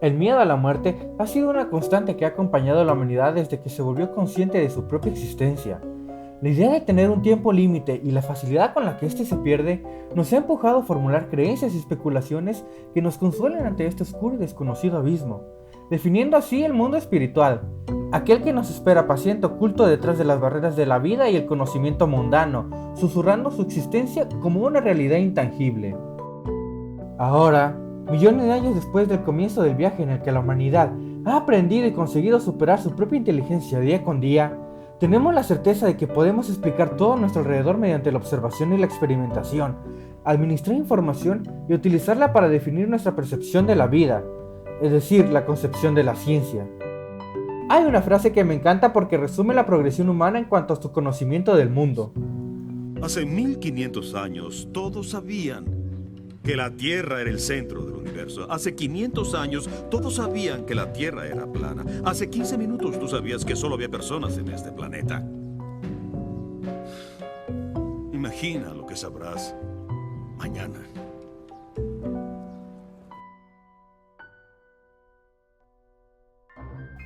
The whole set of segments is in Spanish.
El miedo a la muerte ha sido una constante que ha acompañado a la humanidad desde que se volvió consciente de su propia existencia. La idea de tener un tiempo límite y la facilidad con la que éste se pierde nos ha empujado a formular creencias y especulaciones que nos consuelen ante este oscuro y desconocido abismo, definiendo así el mundo espiritual, aquel que nos espera paciente oculto detrás de las barreras de la vida y el conocimiento mundano, susurrando su existencia como una realidad intangible. Ahora, millones de años después del comienzo del viaje en el que la humanidad ha aprendido y conseguido superar su propia inteligencia día con día, tenemos la certeza de que podemos explicar todo a nuestro alrededor mediante la observación y la experimentación, administrar información y utilizarla para definir nuestra percepción de la vida, es decir, la concepción de la ciencia. Hay una frase que me encanta porque resume la progresión humana en cuanto a su conocimiento del mundo. Hace 1500 años todos sabían que la Tierra era el centro del universo. Hace 500 años todos sabían que la Tierra era plana. Hace 15 minutos tú sabías que solo había personas en este planeta. Imagina lo que sabrás mañana.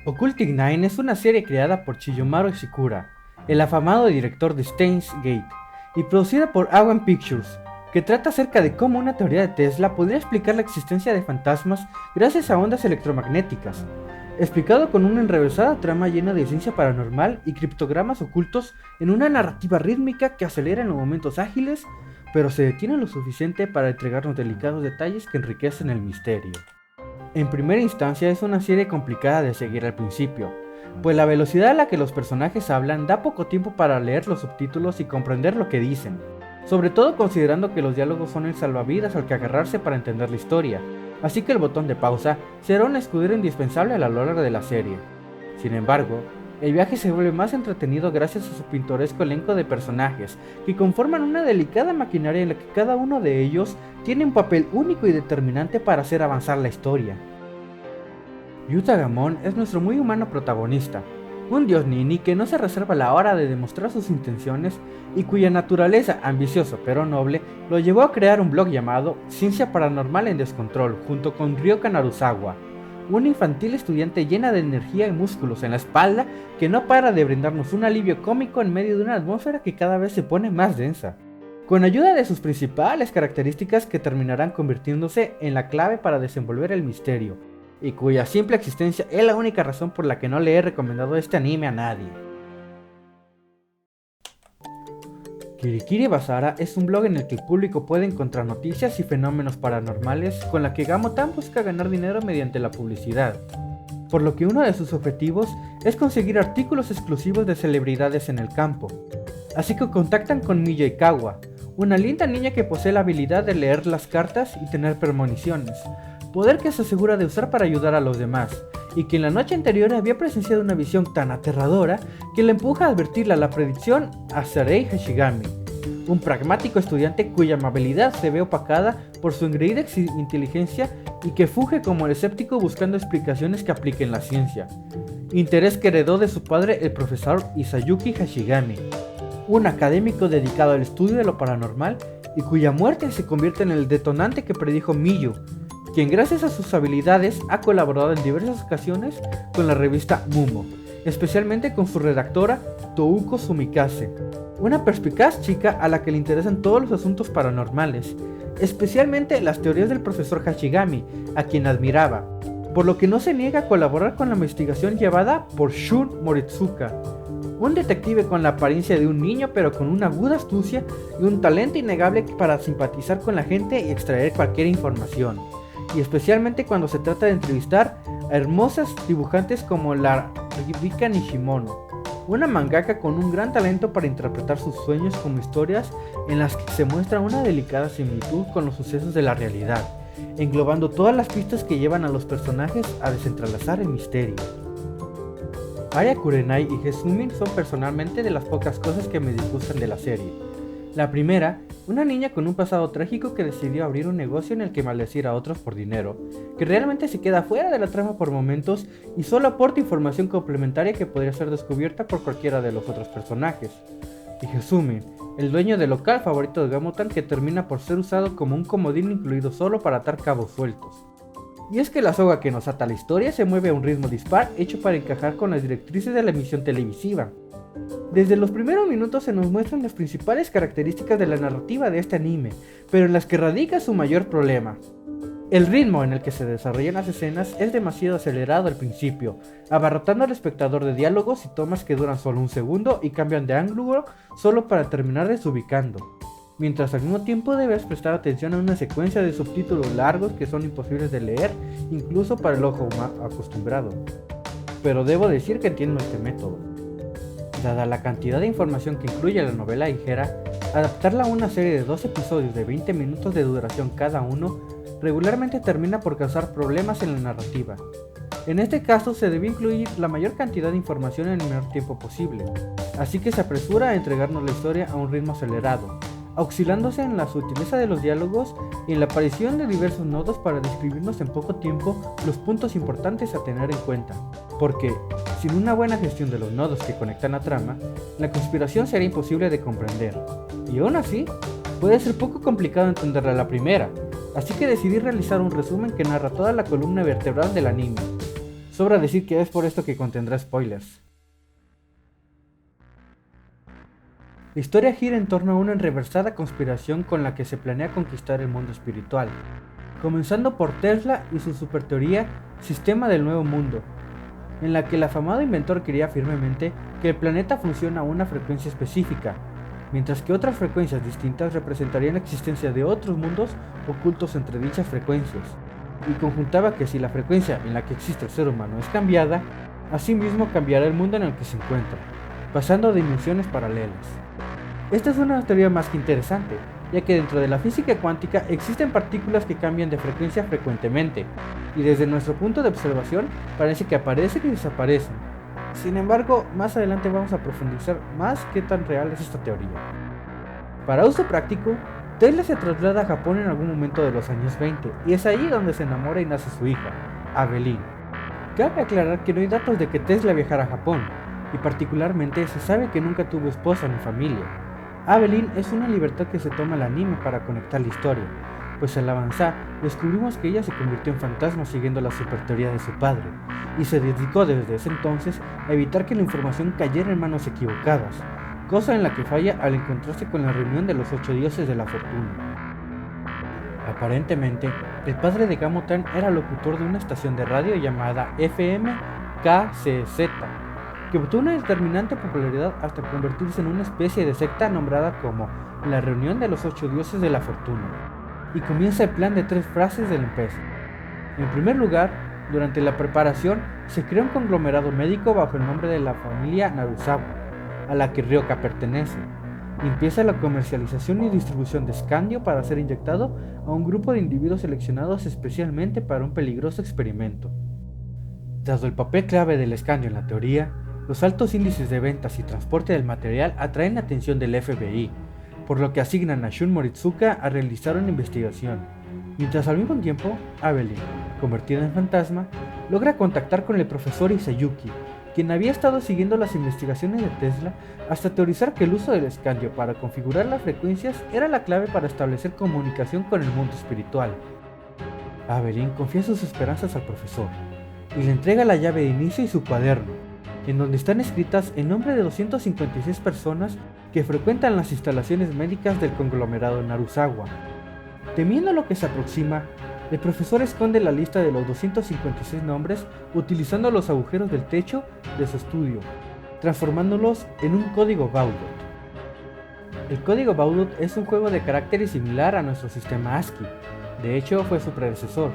Occulting Nine es una serie creada por Chiyomaru Ishikura, el afamado director de Steins Gate, y producida por A1 Pictures, que trata acerca de cómo una teoría de Tesla podría explicar la existencia de fantasmas gracias a ondas electromagnéticas, explicado con una enrevesada trama llena de ciencia paranormal y criptogramas ocultos en una narrativa rítmica que acelera en los momentos ágiles, pero se detiene lo suficiente para entregarnos delicados detalles que enriquecen el misterio. En primera instancia es una serie complicada de seguir al principio, pues la velocidad a la que los personajes hablan da poco tiempo para leer los subtítulos y comprender lo que dicen, sobre todo considerando que los diálogos son el salvavidas al que agarrarse para entender la historia, así que el botón de pausa será un escudero indispensable a lo largo de la serie. Sin embargo, el viaje se vuelve más entretenido gracias a su pintoresco elenco de personajes, que conforman una delicada maquinaria en la que cada uno de ellos tiene un papel único y determinante para hacer avanzar la historia. Yuta Gamon es nuestro muy humano protagonista, un dios nini que no se reserva la hora de demostrar sus intenciones y cuya naturaleza, ambiciosa pero noble, lo llevó a crear un blog llamado Ciencia Paranormal en Descontrol junto con Ryoka Narusawa, una infantil estudiante llena de energía y músculos en la espalda que no para de brindarnos un alivio cómico en medio de una atmósfera que cada vez se pone más densa, con ayuda de sus principales características que terminarán convirtiéndose en la clave para desenvolver el misterio, y cuya simple existencia es la única razón por la que no le he recomendado este anime a nadie. Kirikiri Basara es un blog en el que el público puede encontrar noticias y fenómenos paranormales con la que Gamotan busca ganar dinero mediante la publicidad, por lo que uno de sus objetivos es conseguir artículos exclusivos de celebridades en el campo. Así que contactan con Miya Ikawa, una linda niña que posee la habilidad de leer las cartas y tener premoniciones, poder que se asegura de usar para ayudar a los demás, y que en la noche anterior había presenciado una visión tan aterradora que le empuja a advertirle la predicción a Sarei Hashigami, un pragmático estudiante cuya amabilidad se ve opacada por su engreída inteligencia y que funge como el escéptico buscando explicaciones que apliquen la ciencia, interés que heredó de su padre el profesor Isayuki Hashigami, un académico dedicado al estudio de lo paranormal y cuya muerte se convierte en el detonante que predijo Miyu, quien gracias a sus habilidades ha colaborado en diversas ocasiones con la revista Mumo, especialmente con su redactora Touko Sumikase, una perspicaz chica a la que le interesan todos los asuntos paranormales, especialmente las teorías del profesor Hashigami, a quien admiraba, por lo que no se niega a colaborar con la investigación llevada por Shun Moritsuka, un detective con la apariencia de un niño pero con una aguda astucia y un talento innegable para simpatizar con la gente y extraer cualquier información, y especialmente cuando se trata de entrevistar a hermosas dibujantes como la Rika Nishimono, una mangaka con un gran talento para interpretar sus sueños como historias en las que se muestra una delicada similitud con los sucesos de la realidad, englobando todas las pistas que llevan a los personajes a desentrelazar el misterio. Aya Kurenai y Hesumin son personalmente de las pocas cosas que me disgustan de la serie. La primera, una niña con un pasado trágico que decidió abrir un negocio en el que maldecir a otros por dinero, que realmente se queda fuera de la trama por momentos y solo aporta información complementaria que podría ser descubierta por cualquiera de los otros personajes. Y Hesumi, el dueño del local favorito de Gamotan que termina por ser usado como un comodín incluido solo para atar cabos sueltos. Y es que la soga que nos ata a la historia se mueve a un ritmo dispar hecho para encajar con las directrices de la emisión televisiva. Desde los primeros minutos se nos muestran las principales características de la narrativa de este anime, pero en las que radica su mayor problema. El ritmo en el que se desarrollan las escenas es demasiado acelerado al principio, abarrotando al espectador de diálogos y tomas que duran solo un segundo y cambian de ángulo solo para terminar desubicando. Mientras al mismo tiempo debes prestar atención a una secuencia de subtítulos largos que son imposibles de leer, incluso para el ojo acostumbrado. Pero debo decir que entiendo este método. Dada la cantidad de información que incluye la novela ligera, adaptarla a una serie de 2 episodios de 20 minutos de duración cada uno regularmente termina por causar problemas en la narrativa. En este caso se debe incluir la mayor cantidad de información en el menor tiempo posible, así que se apresura a entregarnos la historia a un ritmo acelerado, auxiliándose en la sutileza de los diálogos y en la aparición de diversos nodos para describirnos en poco tiempo los puntos importantes a tener en cuenta, porque sin una buena gestión de los nodos que conectan la trama, la conspiración sería imposible de comprender, y aún así, puede ser poco complicado entenderla a la primera, así que decidí realizar un resumen que narra toda la columna vertebral del anime. Sobra decir que es por esto que contendrá spoilers. La historia gira en torno a una enreversada conspiración con la que se planea conquistar el mundo espiritual, comenzando por Tesla y su superteoría Sistema del Nuevo Mundo, en la que el afamado inventor creía firmemente que el planeta funciona a una frecuencia específica, mientras que otras frecuencias distintas representarían la existencia de otros mundos ocultos entre dichas frecuencias, y conjuntaba que si la frecuencia en la que existe el ser humano es cambiada, asimismo cambiará el mundo en el que se encuentra, pasando a dimensiones paralelas. Esta es una teoría más que interesante, ya que dentro de la física cuántica existen partículas que cambian de frecuencia frecuentemente, y desde nuestro punto de observación parece que aparecen y desaparecen. Sin embargo, más adelante vamos a profundizar más qué tan real es esta teoría. Para uso práctico, Tesla se traslada a Japón en algún momento de los años 20, y es allí donde se enamora y nace su hija, Avelin. Cabe aclarar que no hay datos de que Tesla viajara a Japón, y particularmente se sabe que nunca tuvo esposa ni familia. Avelin es una libertad que se toma el anime para conectar la historia, pues al avanzar descubrimos que ella se convirtió en fantasma siguiendo la superteoría de su padre, y se dedicó desde ese entonces a evitar que la información cayera en manos equivocadas, cosa en la que falla al encontrarse con la reunión de los 8 dioses de la fortuna. Aparentemente, el padre de Gamotan era locutor de una estación de radio llamada FMKCZ, que obtuvo una determinante popularidad hasta convertirse en una especie de secta nombrada como la reunión de los 8 dioses de la fortuna, y comienza el plan de 3 frases de la empresa. En primer lugar, durante la preparación se crea un conglomerado médico bajo el nombre de la familia Narusawa, a la que Ryoka pertenece, y empieza la comercialización y distribución de Scandio para ser inyectado a un grupo de individuos seleccionados especialmente para un peligroso experimento. Dado el papel clave del Scandio en la teoría, los altos índices de ventas y transporte del material atraen la atención del FBI, por lo que asignan a Shun Moritsuka a realizar una investigación, mientras al mismo tiempo, Avelin, convertida en fantasma, logra contactar con el profesor Isayuki, quien había estado siguiendo las investigaciones de Tesla hasta teorizar que el uso del Scandio para configurar las frecuencias era la clave para establecer comunicación con el mundo espiritual. Avelin confía sus esperanzas al profesor, y le entrega la llave de inicio y su cuaderno, en donde están escritas el nombre de 256 personas que frecuentan las instalaciones médicas del conglomerado Narusawa. Temiendo lo que se aproxima, el profesor esconde la lista de los 256 nombres utilizando los agujeros del techo de su estudio, transformándolos en un código Baudot. El código Baudot es un juego de caracteres similar a nuestro sistema ASCII, de hecho fue su predecesor.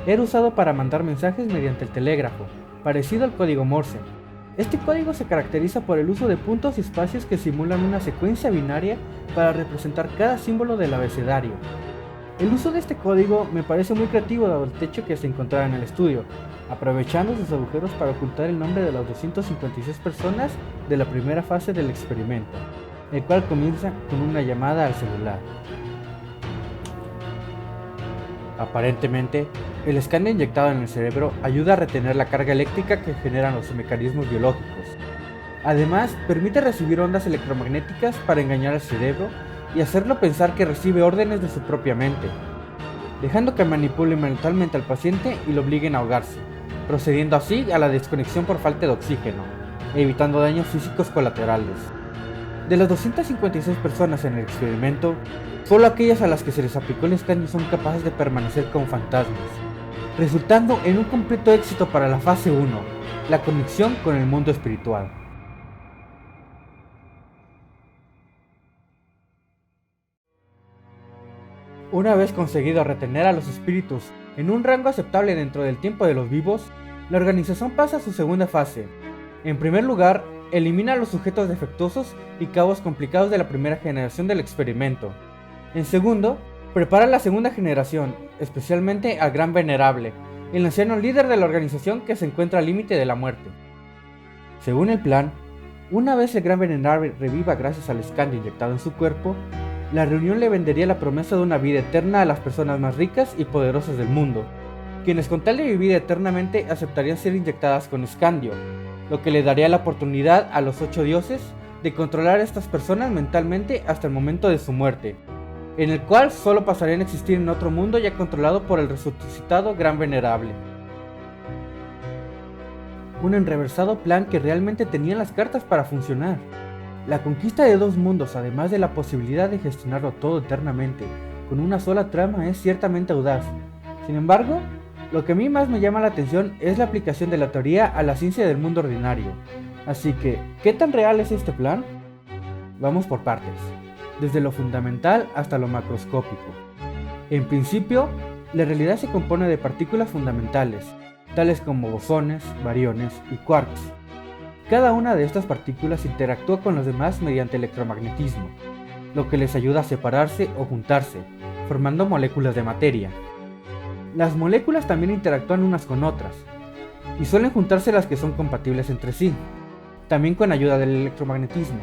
Era usado para mandar mensajes mediante el telégrafo, parecido al código Morse. Este código se caracteriza por el uso de puntos y espacios que simulan una secuencia binaria para representar cada símbolo del abecedario. El uso de este código me parece muy creativo dado el techo que se encontraba en el estudio, aprovechando sus agujeros para ocultar el nombre de las 256 personas de la primera fase del experimento, el cual comienza con una llamada al celular. Aparentemente, el escáner inyectado en el cerebro ayuda a retener la carga eléctrica que generan los mecanismos biológicos. Además, permite recibir ondas electromagnéticas para engañar al cerebro y hacerlo pensar que recibe órdenes de su propia mente. dejando que manipulen mentalmente al paciente y lo obliguen a ahogarse, procediendo así a la desconexión por falta de oxígeno, evitando daños físicos colaterales. De las 256 personas en el experimento, solo aquellas a las que se les aplicó el escandio son capaces de permanecer como fantasmas, resultando en un completo éxito para la fase 1, la conexión con el mundo espiritual. Una vez conseguido retener a los espíritus en un rango aceptable dentro del tiempo de los vivos, la organización pasa a su segunda fase. En primer lugar, elimina a los sujetos defectuosos y cabos complicados de la primera generación del experimento. En segundo, prepara la segunda generación, especialmente al Gran Venerable, el anciano líder de la organización que se encuentra al límite de la muerte. Según el plan, una vez el Gran Venerable reviva gracias al escandio inyectado en su cuerpo, la reunión le vendería la promesa de una vida eterna a las personas más ricas y poderosas del mundo, quienes con tal de vivir eternamente aceptarían ser inyectadas con escandio, lo que le daría la oportunidad a los 8 dioses de controlar a estas personas mentalmente hasta el momento de su muerte, en el cual solo pasarían a existir en otro mundo ya controlado por el resucitado Gran Venerable. Un enreversado plan que realmente tenía las cartas para funcionar. La conquista de 2 mundos, además de la posibilidad de gestionarlo todo eternamente, con una sola trama, es ciertamente audaz. Sin embargo, lo que a mí más me llama la atención es la aplicación de la teoría a la ciencia del mundo ordinario. Así que, ¿qué tan real es este plan? Vamos por partes, desde lo fundamental hasta lo macroscópico. En principio, la realidad se compone de partículas fundamentales, tales como bosones, bariones y quarks. Cada una de estas partículas interactúa con los demás mediante electromagnetismo, lo que les ayuda a separarse o juntarse, formando moléculas de materia. Las moléculas también interactúan unas con otras, y suelen juntarse las que son compatibles entre sí, también con ayuda del electromagnetismo,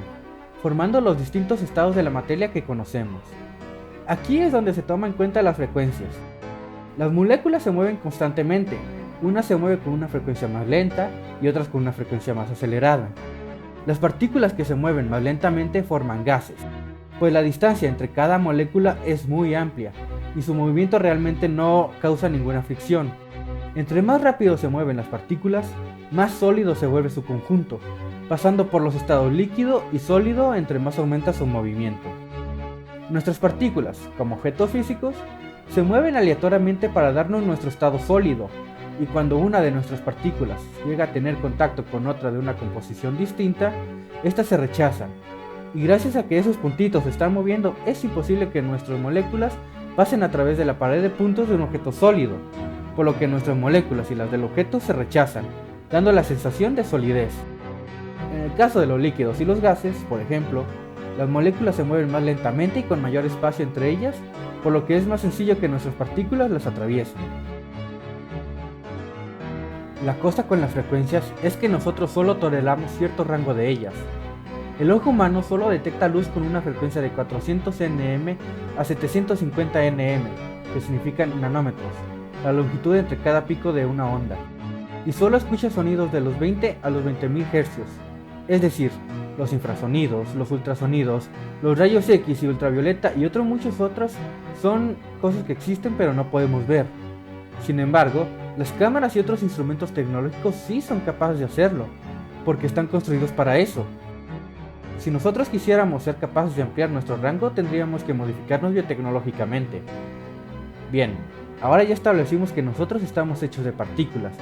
formando los distintos estados de la materia que conocemos. Aquí es donde se toma en cuenta las frecuencias. Las moléculas se mueven constantemente, una se mueve con una frecuencia más lenta y otras con una frecuencia más acelerada. Las partículas que se mueven más lentamente forman gases, pues la distancia entre cada molécula es muy amplia y su movimiento realmente no causa ninguna fricción. Entre más rápido se mueven las partículas, más sólido se vuelve su conjunto, pasando por los estados líquido y sólido entre más aumenta su movimiento. Nuestras partículas, como objetos físicos, se mueven aleatoriamente para darnos nuestro estado sólido, y cuando una de nuestras partículas llega a tener contacto con otra de una composición distinta, estas se rechazan, y gracias a que esos puntitos se están moviendo, es imposible que nuestras moléculas pasen a través de la pared de puntos de un objeto sólido, por lo que nuestras moléculas y las del objeto se rechazan, dando la sensación de solidez. En el caso de los líquidos y los gases, por ejemplo, las moléculas se mueven más lentamente y con mayor espacio entre ellas, por lo que es más sencillo que nuestras partículas las atraviesen. La cosa con las frecuencias es que nosotros solo toleramos cierto rango de ellas. El ojo humano solo detecta luz con una frecuencia de 400 nm a 750 nm, que significan nanómetros, la longitud entre cada pico de una onda, y solo escucha sonidos de los 20 a los 20.000 Hz, es decir, los infrasonidos, los ultrasonidos, los rayos X y ultravioleta y otros muchos otros son cosas que existen pero no podemos ver. Sin embargo, las cámaras y otros instrumentos tecnológicos sí son capaces de hacerlo, porque están construidos para eso. Si nosotros quisiéramos ser capaces de ampliar nuestro rango, tendríamos que modificarnos biotecnológicamente. Bien, ahora ya establecimos que nosotros estamos hechos de partículas,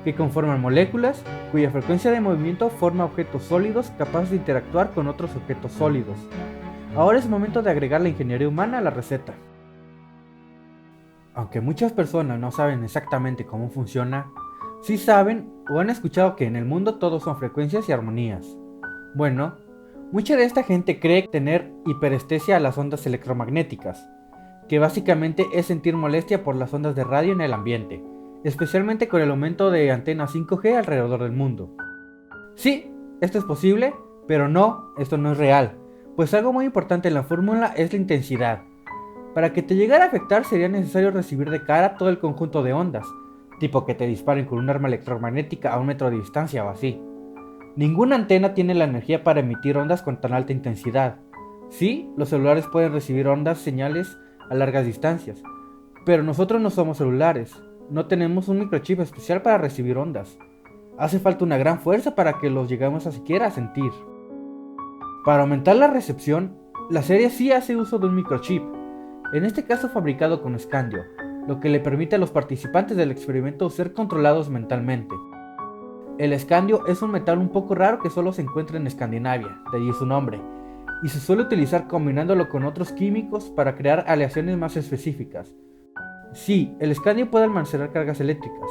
que conforman moléculas, cuya frecuencia de movimiento forma objetos sólidos capaces de interactuar con otros objetos sólidos. Ahora es momento de agregar la ingeniería humana a la receta. Aunque muchas personas no saben exactamente cómo funciona, sí saben o han escuchado que en el mundo todo son frecuencias y armonías. Bueno, mucha de esta gente cree tener hiperestesia a las ondas electromagnéticas, que básicamente es sentir molestia por las ondas de radio en el ambiente, especialmente con el aumento de antenas 5G alrededor del mundo. Sí, esto es posible, pero no, esto no es real, pues algo muy importante en la fórmula es la intensidad. Para que te llegara a afectar sería necesario recibir de cara todo el conjunto de ondas, tipo que te disparen con un arma electromagnética a 1 metro de distancia o así. Ninguna antena tiene la energía para emitir ondas con tan alta intensidad. Sí, los celulares pueden recibir ondas señales a largas distancias, Pero nosotros no somos celulares, no tenemos un microchip especial para recibir ondas. Hace falta una gran fuerza para que los lleguemos a siquiera a sentir. Para aumentar la recepción, la serie sí hace uso de un microchip, en este caso fabricado con escandio, lo que le permite a los participantes del experimento ser controlados mentalmente. El escandio es un metal un poco raro que solo se encuentra en Escandinavia, de allí su nombre, y se suele utilizar combinándolo con otros químicos para crear aleaciones más específicas. Sí, el escandio puede almacenar cargas eléctricas.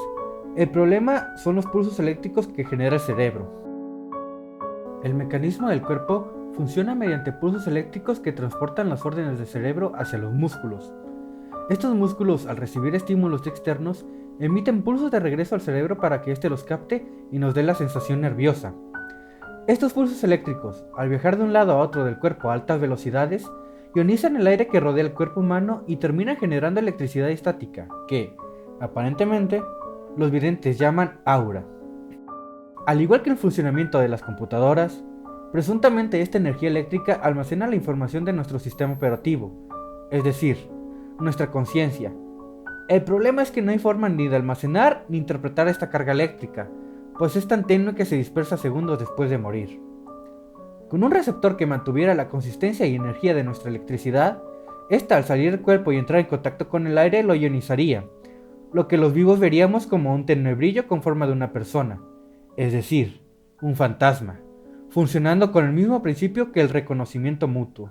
El problema son los pulsos eléctricos que genera el cerebro. El mecanismo del cuerpo funciona mediante pulsos eléctricos que transportan las órdenes del cerebro hacia los músculos. Estos músculos, al recibir estímulos externos, emiten pulsos de regreso al cerebro para que éste los capte y nos dé la sensación nerviosa. Estos pulsos eléctricos, al viajar de un lado a otro del cuerpo a altas velocidades, ionizan el aire que rodea el cuerpo humano y terminan generando electricidad estática, que, aparentemente, los videntes llaman aura. Al igual que el funcionamiento de las computadoras, presuntamente esta energía eléctrica almacena la información de nuestro sistema operativo, es decir, nuestra conciencia. El problema es que no hay forma ni de almacenar ni interpretar esta carga eléctrica, pues es tan tenue que se dispersa segundos después de morir. Con un receptor que mantuviera la consistencia y energía de nuestra electricidad, esta al salir del cuerpo y entrar en contacto con el aire lo ionizaría, lo que los vivos veríamos como un tenue brillo con forma de una persona, es decir, un fantasma, funcionando con el mismo principio que el reconocimiento mutuo.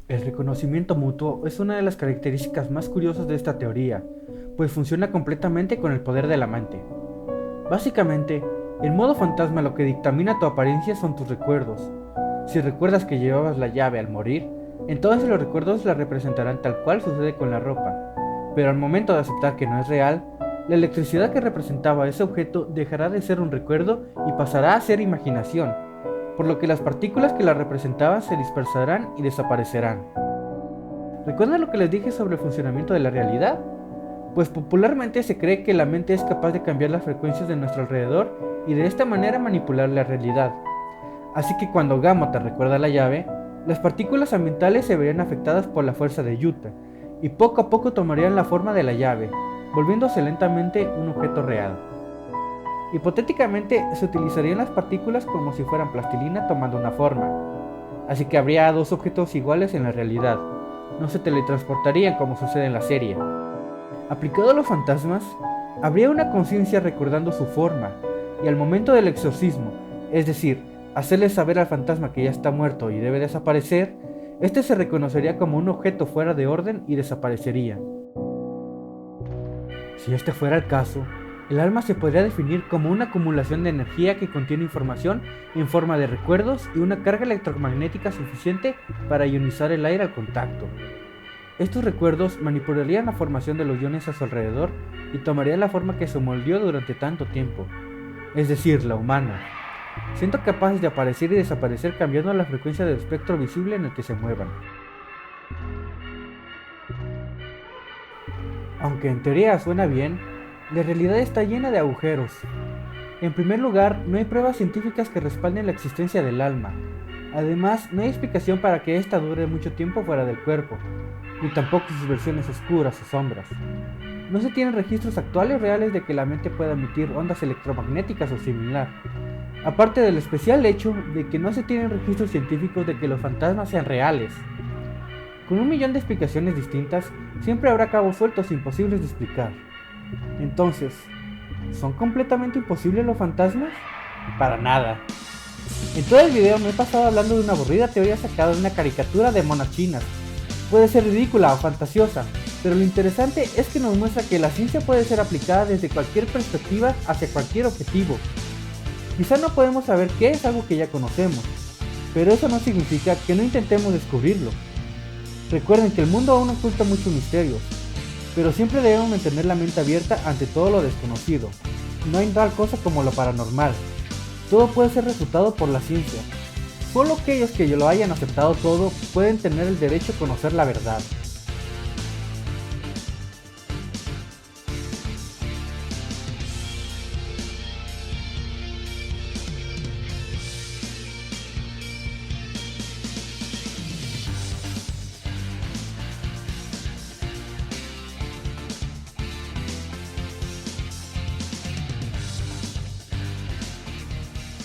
El reconocimiento mutuo es una de las características más curiosas de esta teoría, pues funciona completamente con el poder de la mente. Básicamente, en modo fantasma lo que dictamina tu apariencia son tus recuerdos. Si recuerdas que llevabas la llave al morir, entonces los recuerdos la representarán tal cual sucede con la ropa, pero al momento de aceptar que no es real, la electricidad que representaba ese objeto dejará de ser un recuerdo y pasará a ser imaginación, por lo que las partículas que la representaban se dispersarán y desaparecerán. ¿Recuerdan lo que les dije sobre el funcionamiento de la realidad? Pues popularmente se cree que la mente es capaz de cambiar las frecuencias de nuestro alrededor y de esta manera manipular la realidad. Así que cuando Gamota recuerda la llave, las partículas ambientales se verían afectadas por la fuerza de Yuta, y poco a poco tomarían la forma de la llave, volviéndose lentamente un objeto real. Hipotéticamente se utilizarían las partículas como si fueran plastilina tomando una forma, así que habría dos objetos iguales en la realidad, no se teletransportarían como sucede en la serie. Aplicado a los fantasmas, habría una conciencia recordando su forma, y al momento del exorcismo, es decir, hacerle saber al fantasma que ya está muerto y debe desaparecer, este se reconocería como un objeto fuera de orden y desaparecería. Si este fuera el caso, el alma se podría definir como una acumulación de energía que contiene información en forma de recuerdos y una carga electromagnética suficiente para ionizar el aire al contacto. Estos recuerdos manipularían la formación de los iones a su alrededor y tomarían la forma que se moldeó durante tanto tiempo, es decir, la humana, siendo capaces de aparecer y desaparecer cambiando la frecuencia del espectro visible en el que se muevan. Aunque en teoría suena bien, la realidad está llena de agujeros. En primer lugar, no hay pruebas científicas que respalden la existencia del alma. Además, no hay explicación para que ésta dure mucho tiempo fuera del cuerpo, ni tampoco sus versiones oscuras o sombras. No se tienen registros actuales reales de que la mente pueda emitir ondas electromagnéticas o similar, aparte del especial hecho de que no se tienen registros científicos de que los fantasmas sean reales. Con 1.000.000 de explicaciones distintas, siempre habrá cabos sueltos imposibles de explicar. Entonces, ¿son completamente imposibles los fantasmas? Para nada. En todo el video me he pasado hablando de una aburrida teoría sacada de una caricatura de monas chinas. Puede ser ridícula o fantasiosa, pero lo interesante es que nos muestra que la ciencia puede ser aplicada desde cualquier perspectiva hacia cualquier objetivo. Quizá no podemos saber qué es algo que ya conocemos, pero eso no significa que no intentemos descubrirlo. Recuerden que el mundo aún oculta muchos misterios, pero siempre debemos mantener la mente abierta ante todo lo desconocido. No hay tal cosa como lo paranormal. Todo puede ser refutado por la ciencia. Solo aquellos que lo hayan aceptado todo pueden tener el derecho a conocer la verdad.